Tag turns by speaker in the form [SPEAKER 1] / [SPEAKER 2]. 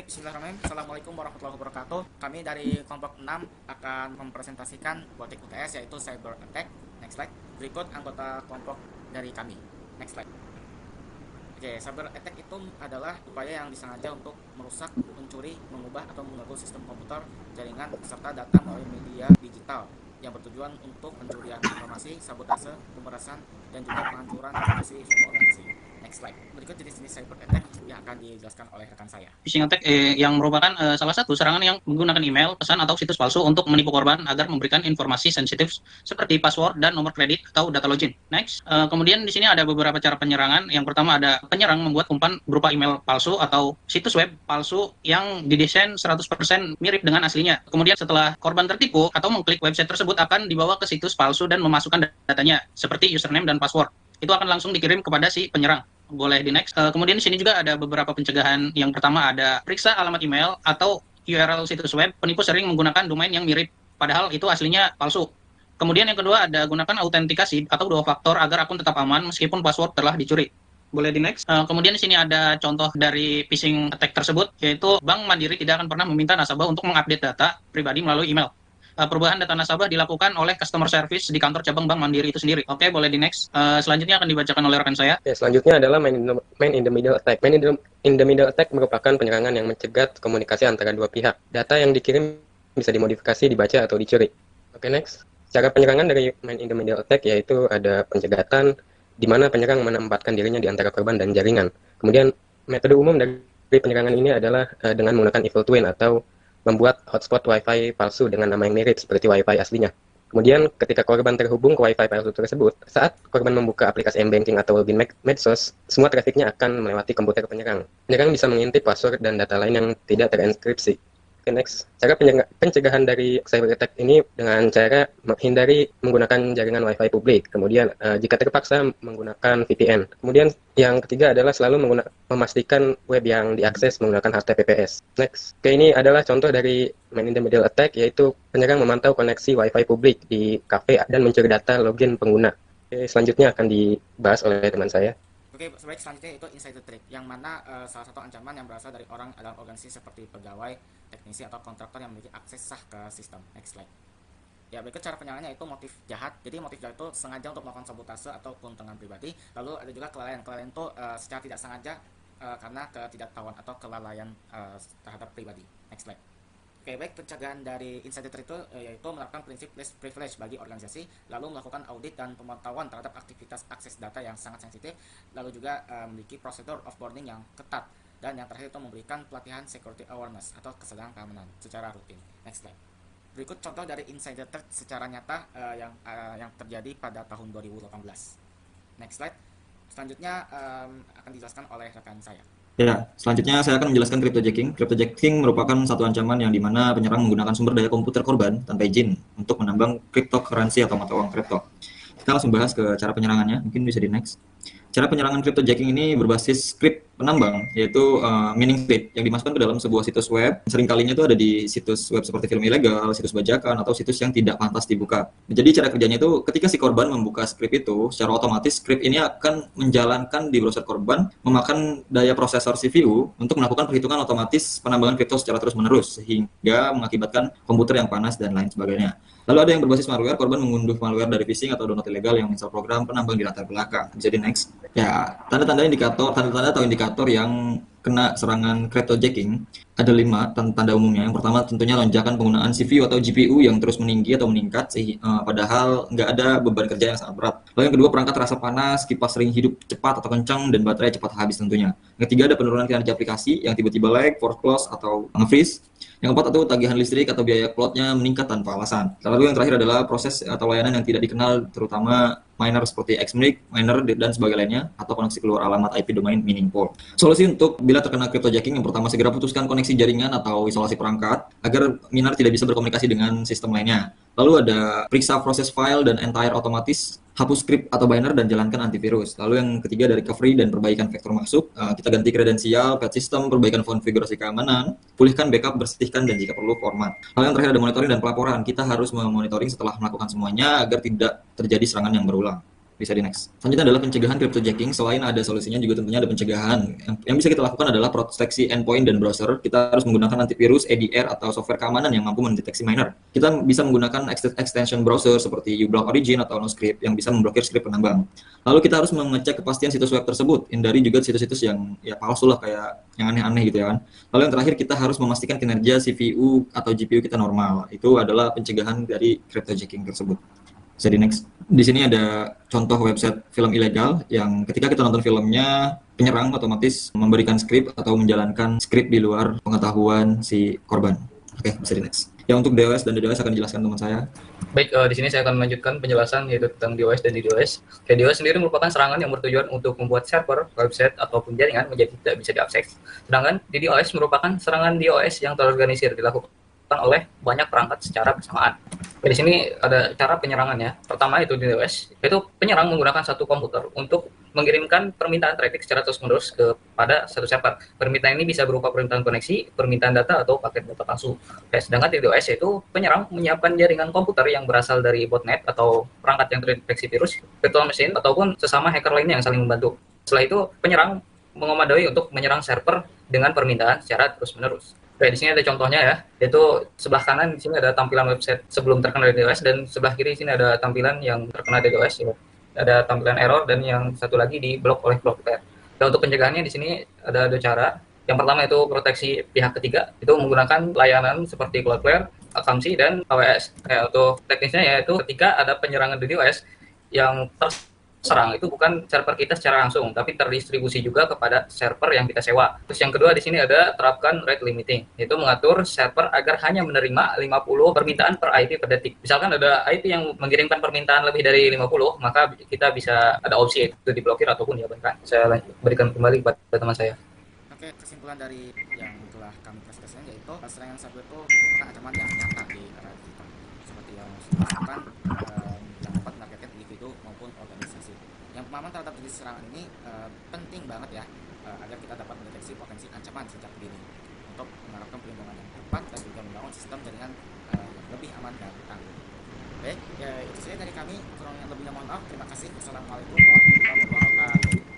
[SPEAKER 1] Baik, bismillahirrahmanirrahim. Assalamualaikum warahmatullahi wabarakatuh. Kami dari kelompok 6 akan mempresentasikan Botik UTS yaitu Cyber Attack. Next slide. Berikut anggota kelompok dari kami. Next slide. Oke, cyber attack itu adalah upaya yang disengaja untuk merusak, mencuri, mengubah atau mengganggu sistem komputer, jaringan, serta data melalui media digital yang bertujuan untuk pencurian informasi, sabotase, pemerasan, dan juga penghancuran institusi suatu organisasi. Next slide. Berikut jenis-jenis cyber attack yang akan dijelaskan oleh rekan saya.
[SPEAKER 2] Phishing attack yang merupakan salah satu serangan yang menggunakan email, pesan, atau situs palsu untuk menipu korban agar memberikan informasi sensitif seperti password dan nomor kredit atau data login. Next, kemudian di sini ada beberapa cara penyerangan. Yang pertama ada penyerang membuat umpan berupa email palsu atau situs web palsu yang didesain 100% mirip dengan aslinya. Kemudian setelah korban tertipu atau mengklik website tersebut akan dibawa ke situs palsu dan memasukkan datanya seperti username dan password. Itu akan langsung dikirim kepada si penyerang. Boleh di next. Kemudian di sini juga ada beberapa pencegahan. Yang pertama ada periksa alamat email atau URL situs web. Penipu sering menggunakan domain yang mirip, padahal itu aslinya palsu. Kemudian yang kedua ada gunakan autentikasi atau dua faktor agar akun tetap aman meskipun password telah dicuri. Boleh di next. Kemudian di sini ada contoh dari phishing attack tersebut, yaitu Bank Mandiri tidak akan pernah meminta nasabah untuk mengupdate data pribadi melalui email. Perubahan data nasabah dilakukan oleh customer service di kantor cabang Bank Mandiri itu sendiri. Oke, boleh di next. Selanjutnya akan dibacakan oleh rekan saya.
[SPEAKER 3] Ya, selanjutnya adalah man in the middle attack. Man in the middle attack merupakan penyerangan yang mencegat komunikasi antara dua pihak. Data yang dikirim bisa dimodifikasi, dibaca, atau dicuri. Oke, next. Cara penyerangan dari man in the middle attack yaitu ada pencegatan, di mana penyerang menempatkan dirinya di antara korban dan jaringan. Kemudian, metode umum dari penyerangan ini adalah dengan menggunakan evil twin atau membuat hotspot Wi-Fi palsu dengan nama yang mirip seperti Wi-Fi aslinya. Kemudian ketika korban terhubung ke Wi-Fi palsu tersebut, saat korban membuka aplikasi m-banking atau login medsos, semua trafiknya akan melewati komputer penyerang. Penyerang bisa mengintip password dan data lain yang tidak terenkripsi. Oke, next. Cara pencegahan dari cyber attack ini dengan cara menghindari menggunakan jaringan Wi-Fi publik. Kemudian jika terpaksa menggunakan VPN. Kemudian yang ketiga adalah selalu memastikan web yang diakses menggunakan HTTPS. Next. Oke, ini adalah contoh dari man in the middle attack, yaitu penyerang memantau koneksi Wi-Fi publik di kafe dan mencuri data login pengguna. Oke, selanjutnya akan dibahas oleh teman saya.
[SPEAKER 1] Oke, sebaik selanjutnya itu insider trick, yang mana salah satu ancaman yang berasal dari orang dalam organisasi seperti pegawai, teknisi, atau kontraktor yang memiliki akses sah ke sistem. Next slide. Ya, berikut cara penyerangannya itu motif jahat. Jadi motif jahat itu sengaja untuk melakukan sabotase atau keuntungan pribadi. Lalu ada juga kelalaian. Kelalaian itu secara tidak sengaja karena ketidaktahuan atau kelalaian terhadap pribadi. Next slide. Oke, baik, pencegahan dari insider threat itu yaitu menerapkan prinsip least privilege bagi organisasi, lalu melakukan audit dan pemantauan terhadap aktivitas akses data yang sangat sensitif, lalu juga memiliki prosedur offboarding yang ketat, dan yang terakhir itu memberikan pelatihan security awareness atau kesadaran keamanan secara rutin. Next slide. Berikut contoh dari insider threat secara nyata yang terjadi pada tahun 2018. Next slide. Selanjutnya akan dijelaskan oleh rekan saya.
[SPEAKER 4] Ya, selanjutnya saya akan menjelaskan cryptojacking. Cryptojacking merupakan satu ancaman yang dimana penyerang menggunakan sumber daya komputer korban tanpa izin untuk menambang cryptocurrency atau mata uang kripto. Kita langsung bahas ke cara penyerangannya, mungkin bisa di next. Cara penyerangan cryptojacking ini berbasis script penambang, yaitu mining script yang dimasukkan ke dalam sebuah situs web. Seringkalinya itu ada di situs web seperti film ilegal, situs bajakan, atau situs yang tidak pantas dibuka. Jadi cara kerjanya itu ketika si korban membuka script itu, secara otomatis script ini akan menjalankan di browser korban, memakan daya prosesor CPU untuk melakukan perhitungan otomatis penambangan kripto secara terus-menerus, sehingga mengakibatkan komputer yang panas dan lain sebagainya. Lalu ada yang berbasis malware, korban mengunduh malware dari phishing atau download ilegal yang install program penambang di latar belakang. Bisa di next. Ya, tanda-tanda atau indikator yang kena serangan cryptojacking ada 5 tanda umumnya. Yang pertama tentunya lonjakan penggunaan CPU atau GPU yang terus meninggi atau meningkat, padahal nggak ada beban kerja yang sangat berat. Lalu yang kedua, perangkat terasa panas, kipas sering hidup cepat atau kencang, dan baterai cepat habis tentunya. Yang ketiga, ada penurunan kinerja aplikasi yang tiba-tiba lag, force close, atau nge-freeze. Yang keempat, itu tagihan listrik atau biaya cloud-nya meningkat tanpa alasan. Lalu yang terakhir adalah proses atau layanan yang tidak dikenal, terutama miner seperti Xmig, miner, dan sebagainya, atau koneksi keluar alamat IP domain meaningful. Solusi untuk bila terkena cryptojacking, yang pertama, segera putuskan koneksi jaringan atau isolasi perangkat agar miner tidak bisa berkomunikasi dengan sistem lainnya. Lalu ada periksa proses file dan entire otomatis, hapus script atau binary dan jalankan antivirus. Lalu yang ketiga, dari recovery dan perbaikan vektor masuk, kita ganti kredensial, patch sistem, perbaikan konfigurasi keamanan, pulihkan backup, bersihkan, dan jika perlu format. Lalu yang terakhir ada monitoring dan pelaporan. Kita harus memonitoring setelah melakukan semuanya agar tidak terjadi serangan yang berulang. bisa di next. Selanjutnya adalah pencegahan cryptojacking. Selain ada solusinya, juga tentunya ada pencegahan. Yang bisa kita lakukan adalah proteksi endpoint dan browser. Kita harus menggunakan antivirus, EDR, atau software keamanan yang mampu mendeteksi miner. Kita bisa menggunakan extension browser seperti uBlock Origin atau NoScript yang bisa memblokir script penambang. Lalu kita harus mengecek kepastian situs web tersebut, hindari juga situs-situs yang ya palsu lah, kayak yang aneh-aneh gitu ya kan. Lalu yang terakhir, kita harus memastikan kinerja CPU atau GPU kita normal. Itu adalah pencegahan dari cryptojacking tersebut. Jadi next, di sini ada contoh website film ilegal yang ketika kita nonton filmnya, penyerang otomatis memberikan skrip atau menjalankan skrip di luar pengetahuan si korban. Oke, bisa di next. Ya, untuk DOS dan DDoS akan dijelaskan teman saya.
[SPEAKER 5] Baik, di sini saya akan melanjutkan penjelasan yaitu tentang DOS dan DDoS. DOS sendiri merupakan serangan yang bertujuan untuk membuat server, website, ataupun jaringan menjadi tidak bisa diakses. Sedangkan DDoS merupakan serangan DOS yang terorganisir dilakukan oleh banyak perangkat secara bersamaan. Di sini ada cara penyerangannya. Pertama itu DDoS, yaitu penyerang menggunakan satu komputer untuk mengirimkan permintaan traffic secara terus-menerus kepada satu server. Permintaan ini bisa berupa permintaan koneksi, permintaan data, atau paket data palsu. Sedangkan DDoS yaitu penyerang menyiapkan jaringan komputer yang berasal dari botnet atau perangkat yang terinfeksi virus, virtual machine, ataupun sesama hacker lainnya yang saling membantu. Setelah itu, penyerang mengomadoi untuk menyerang server dengan permintaan secara terus-menerus. Di sini ada contohnya ya, yaitu sebelah kanan di sini ada tampilan website sebelum terkena DDoS, dan sebelah kiri di sini ada tampilan yang terkena DDoS. Ya. Ada tampilan error, dan yang satu lagi diblok oleh Cloudflare. Dan untuk pencegahannya di sini ada dua cara. Yang pertama itu proteksi pihak ketiga, itu menggunakan layanan seperti Cloudflare, Akamsi, dan AWS. Untuk teknisnya yaitu ketika ada penyerangan DDoS yang terserang itu bukan server kita secara langsung, tapi terdistribusi juga kepada server yang kita sewa. Terus yang kedua di sini ada terapkan rate limiting, yaitu mengatur server agar hanya menerima 50 permintaan per IP per detik. Misalkan ada IP yang mengirimkan permintaan lebih dari 50, maka kita bisa ada opsi itu diblokir ataupun diabaikan. Saya berikan kembali kepada teman saya.
[SPEAKER 1] Oke, kesimpulan dari yang telah kami presentasikan yaitu serangan cyber itu merupakan ancaman yang nyata di era digital, seperti yang sudah disebutkan, yang dapat menargetkan individu maupun organisasi. Yang pemahaman terhadap jenis serangan ini penting banget ya, agar kita dapat mendeteksi potensi ancaman sejak dini untuk melakukan perlindungan yang tepat dan juga membangun sistem jaringan yang lebih aman dan tangguh. Baik, ya itu saja dari kami. Kurang yang lebihnya mohon maaf. Terima kasih. Wassalamualaikum warahmatullahi wabarakatuh.